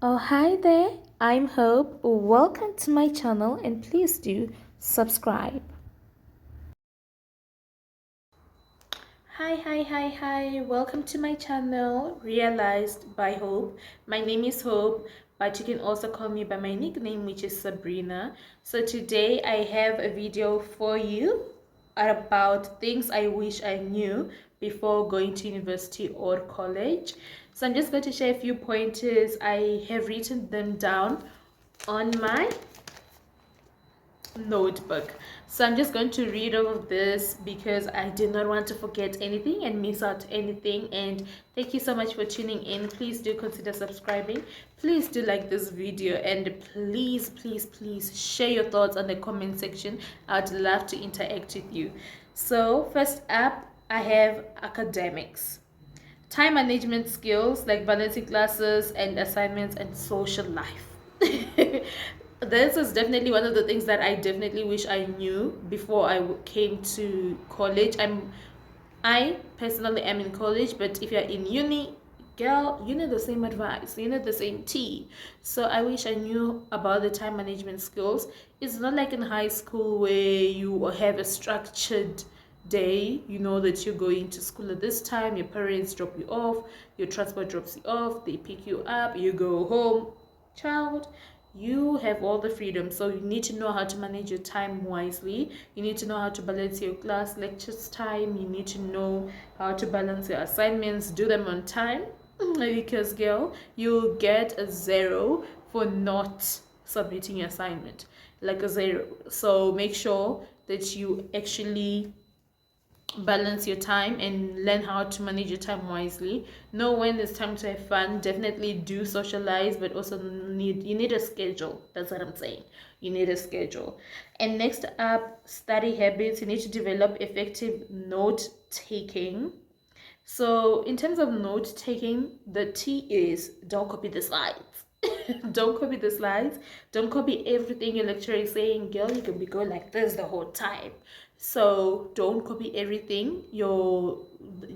Oh, hi there. I'm Hope. Welcome to my channel and please do subscribe. Hi. Welcome to my channel, Realized by Hope. My name is Hope, but you can also call me by my nickname, which is Sabrina. So today I have a video for you about things I wish I knew before going to university or college. So I'm just going to share a few pointers. I have written them down on my notebook. So I'm just going to read all of this because I did not want to forget anything and miss out anything. And thank you so much for tuning in. Please do consider subscribing. Please do like this video, and please share your thoughts on the comment section. I'd love to interact with you. So first up, I have academics. Time management skills like balancing classes and assignments and social life. This is definitely one of the things that I definitely wish I knew before I came to college. I personally am in college, but if you're in uni, girl, you need the same advice, you need the same tea. So I wish I knew about the time management skills. It's not like in high school where you have a structured day. You know that you're going to school at this time, your parents drop you off, your transport drops you off, they pick you up, you go home. Child, you have all the freedom, so you need to know how to manage your time wisely. You need to know how to balance your class lectures time. You need to know how to balance your assignments, do them on time. Because girl, you'll get a zero for not submitting your assignment, like a zero. So make sure that you actually balance your time and learn how to manage your time wisely. Know when it's time to have fun. Definitely do socialize, but also you need a schedule. That's what I'm saying. You need a schedule. And next up, study habits. You need to develop effective note taking. So in terms of note taking, the T is don't copy the slides. Don't copy the slides. Don't copy everything your lecturer is saying. Girl, you can be going like this the whole time. So don't copy everything your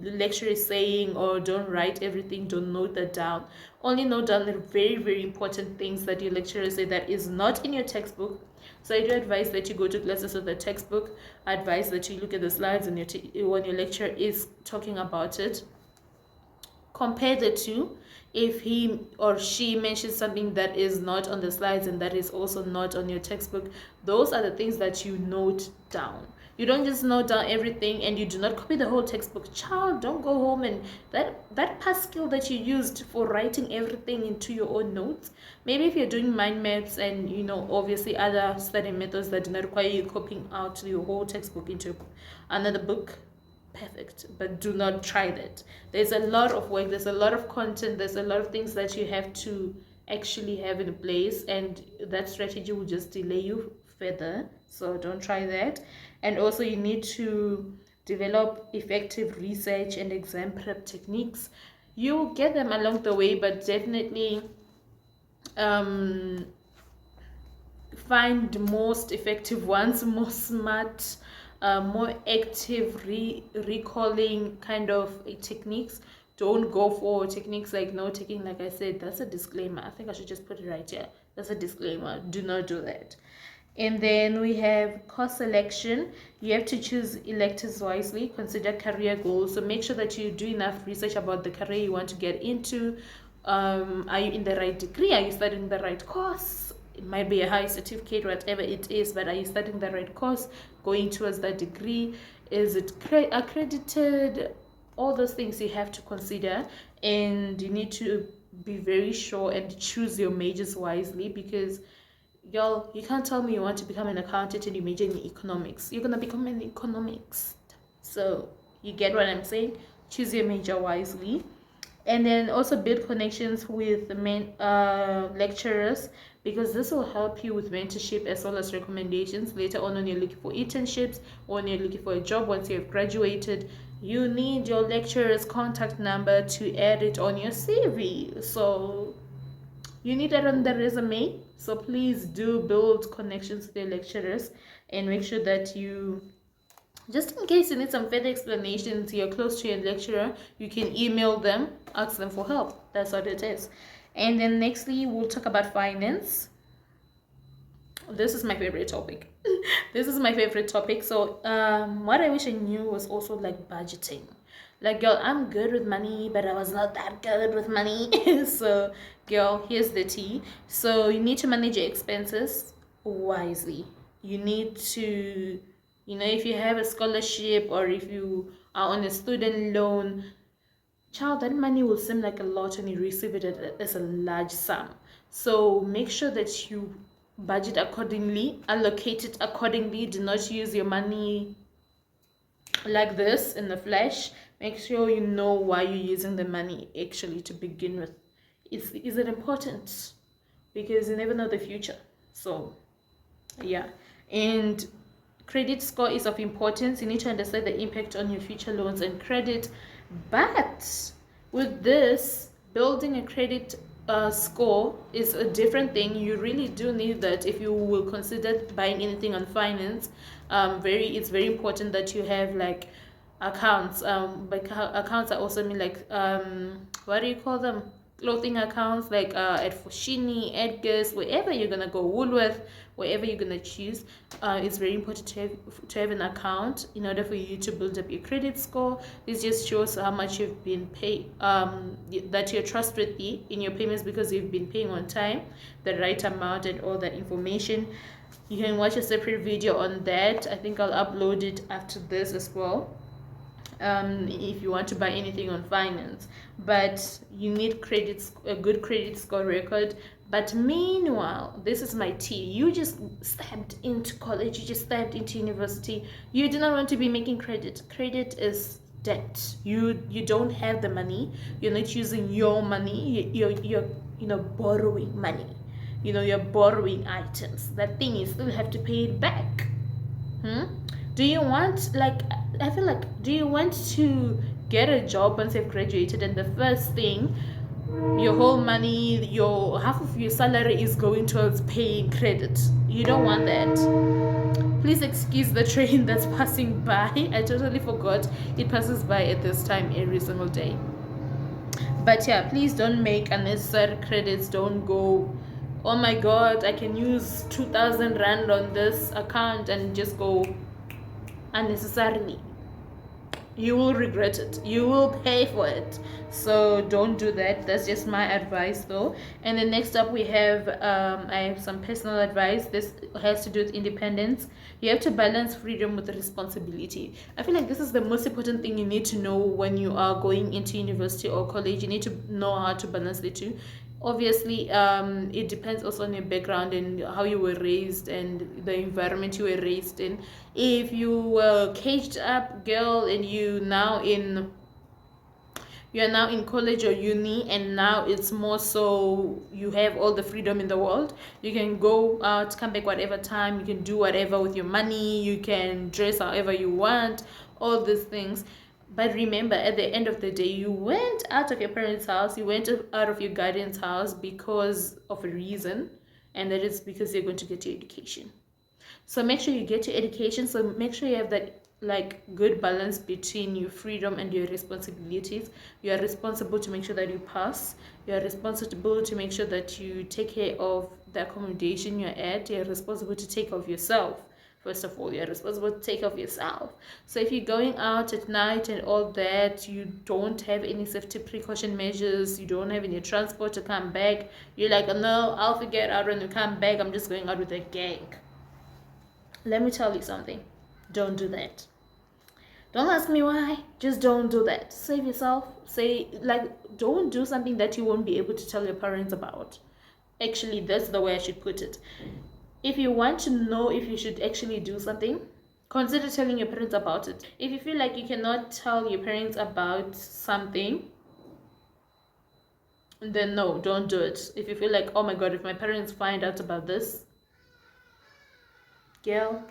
lecturer is saying, or don't write everything. Don't note that down. Only note down the very important things that your lecturer say that is not in your textbook. So I do advise that you go to classes with the textbook. I advise that you look at the slides and when your lecturer is talking about it. Compare the two. If he or she mentions something that is not on the slides and that is also not on your textbook, those are the things that you note down. You don't just note down everything and you do not copy the whole textbook. Child, don't go home and that past skill that you used for writing everything into your own notes. Maybe if you're doing mind maps and obviously other study methods that do not require you copying out your whole textbook into another book, perfect, but do not try that. There's a lot of work, there's a lot of content, there's a lot of things that you have to actually have in place, and that strategy will just delay you further. So don't try that. And also you need to develop effective research and exam prep techniques. You'll get them along the way, but definitely find the most effective ones, more smart, more active recalling kind of techniques. Don't go for techniques like note taking. Like I said, that's a disclaimer. I think I should just put it right here. That's a disclaimer. Do not do that. And then we have course selection. You have to choose electives wisely. Consider career goals. So make sure that you do enough research about the career you want to get into. Are you in the right degree? Are you studying the right course? It might be a high certificate, whatever it is, but are you studying the right course, going towards that degree? Is it accredited? All those things you have to consider, and you need to be very sure and choose your majors wisely, because y'all, you can't tell me you want to become an accountant and you major in economics. You're gonna become an economics. So you get what I'm saying? Choose your major wisely. And then also build connections with the lecturers, because this will help you with mentorship as well as recommendations later on when you're looking for internships or when you're looking for a job once you have graduated. You need your lecturer's contact number to add it on your CV. So you need that on the resume. So please do build connections with your lecturers and make sure that you, just in case you need some further explanations, you're close to your lecturer, you can email them, ask them for help. That's what it is. And then nextly, we'll talk about finance. This is my favorite topic. This is my favorite topic. So what I wish I knew was also like budgeting. Like, girl, I'm good with money, but I was not that good with money. So girl, here's the tea. So you need to manage your expenses wisely. You need to, if you have a scholarship or if you are on a student loan, child, that money will seem like a lot when you receive it as a large sum. So make sure that you budget accordingly, allocate it accordingly. Do not use your money like this in the flesh. Make sure you know why you're using the money actually to begin with. Is it important? Because you never know the future. So yeah. And credit score is of importance. You need to understand the impact on your future loans and credit. But with this, building a credit score is a different thing. You really do need that if you will consider buying anything on finance. It's very important that you have like accounts. But accounts, I also mean like what do you call them? Clothing accounts like at Foschini, Edgar's, wherever you're gonna go, Woolworth, wherever you're gonna choose. It's very important to have an account in order for you to build up your credit score. This just shows how much you've been paid, that you're trustworthy in your payments because you've been paying on time, the right amount, and all that information. You can watch a separate video on that. I think I'll upload it after this as well. If you want to buy anything on finance, but you need a good credit score record. But meanwhile, this is my tea. You just stepped into college, you just stepped into university. You do not want to be making credit. Credit is debt. You don't have the money. You're not using your money. You're borrowing money. You're borrowing items. That thing, you still have to pay it back. Do you want, like, I feel like, do you want to get a job once you've graduated and the first thing, your whole money, your half of your salary is going towards paying credit? You don't want that. Please excuse the train that's passing by. I totally forgot it passes by at this time every single day. But yeah, please don't make unnecessary credits. Don't go, oh my god, I can use 2,000 rand on this account, and just go unnecessarily. You will regret it. You will pay for it. So don't do that. That's just my advice though. And then next up we have I have some personal advice. This has to do with independence. You have to balance freedom with responsibility. I feel like this is the most important thing you need to know when you are going into university or college. You need to know how to balance the two. Obviously, it depends also on your background and how you were raised and the environment you were raised in. If you were caged up girl and you're now in college or uni, and now it's more so you have all the freedom in the world. You can go out, come back whatever time, you can do whatever with your money, you can dress however you want, all these things. But remember, at the end of the day, you went out of your parents' house, you went out of your guardian's house because of a reason, and that is because you're going to get your education. So make sure you get your education. So make sure you have that like good balance between your freedom and your responsibilities. You are responsible to make sure that you pass. You are responsible to make sure that you take care of the accommodation you're at. You're responsible to take care of yourself. First of all, you're responsible to take care of yourself. So if you're going out at night and all that, you don't have any safety precaution measures, you don't have any transport to come back, you're like, oh, no, I'll figure it out when you come back, I'm just going out with a gang. Let me tell you something. Don't do that. Don't ask me why. Just don't do that. Save yourself. Don't do something that you won't be able to tell your parents about. Actually, that's the way I should put it. If you want to know if you should actually do something, consider telling your parents about it. If you feel like you cannot tell your parents about something, then no, don't do it. If you feel like, oh my god, if my parents find out about this, girl.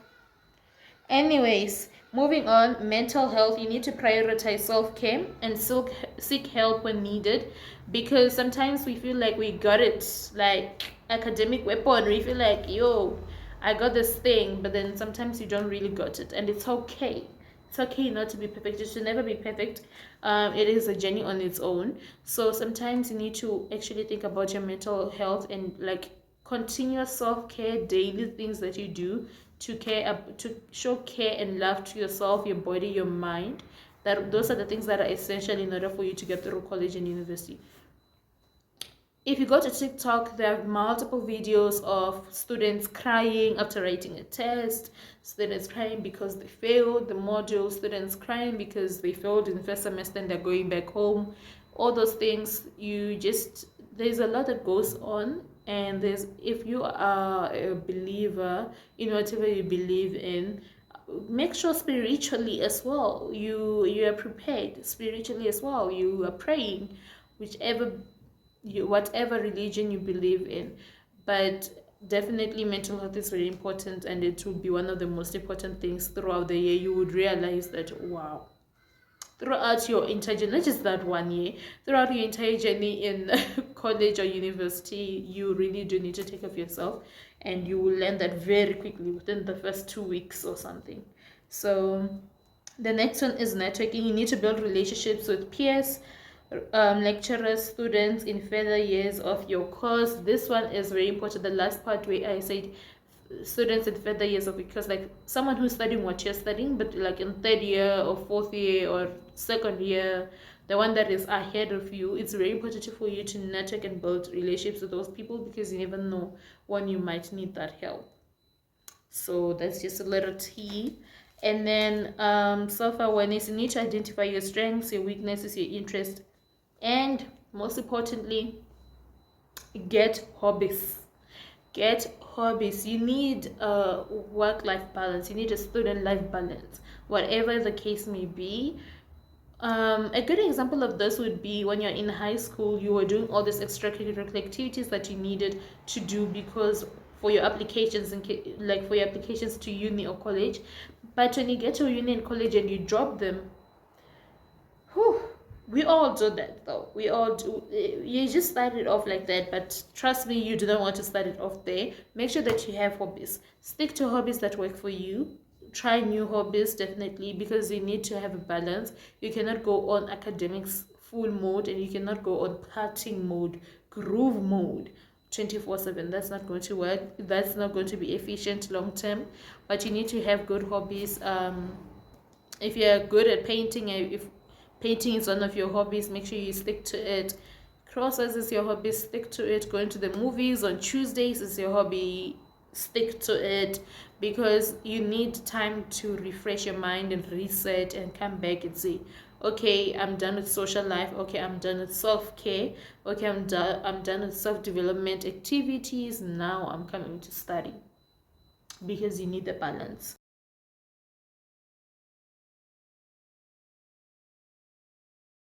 Anyways, moving on, mental health. You need to prioritize self-care and seek help when needed, because sometimes we feel like we got it, like academic weapon. We feel like, yo, I got this thing, but then sometimes you don't really got it, and it's okay. It's okay not to be perfect. It should never be perfect. It is a journey on its own. So sometimes you need to actually think about your mental health and like continuous self-care, daily things that you do to to show care and love to yourself, your body, your mind. That those are the things that are essential in order for you to get through college and university. If you go to TikTok, there are multiple videos of students crying after writing a test, students crying because they failed the module, students crying because they failed in the first semester and they're going back home. All those things, there's a lot that goes on. And if you are a believer in whatever you believe in, make sure spiritually as well you are prepared spiritually as well, you are praying, whichever whatever religion you believe in. But definitely mental health is very important, and it will be one of the most important things throughout the year. You would realize that, wow, throughout your entire journey, not just that one year, throughout your entire journey in college or university, you really do need to take care of yourself, and you will learn that very quickly within the first 2 weeks or something. So the next one is networking. You need to build relationships with peers, lecturers, students in further years of your course. This one is very important. The last part where I said students in further years of, because like someone who's studying what you're studying, but like in third year or fourth year or second year, the one that is ahead of you, it's very important for you to network and build relationships with those people, because you never know when you might need that help. So that's just a little tea. And then self-awareness. You need to identify your strengths, your weaknesses, your interests, and most importantly, get hobbies. Get hobbies. You need a work-life balance, you need a student life balance, whatever the case may be. A good example of this would be when you're in high school, you were doing all these extracurricular activities that you needed to do because for your applications and like for your applications to uni or college. But when you get to uni and college and you drop them, whew, we all do that though. We all do. You just start it off like that, but trust me, you do not want to start it off there. Make sure that you have hobbies. Stick to hobbies that work for you. Try new hobbies definitely, because you need to have a balance. You cannot go on academics full mode and you cannot go on partying mode, groove mode 24/7. That's not going to work. That's not going to be efficient long term. But you need to have good hobbies. If you're good at painting, if painting is one of your hobbies, make sure you stick to it. Crosswords is your hobby, stick to it. Going to the movies on Tuesdays is your hobby, stick to it, because you need time to refresh your mind and reset and come back and say, okay, I'm done with social life, okay, I'm done with self-care, okay, I'm done with self-development activities, now I'm coming to study, because you need the balance.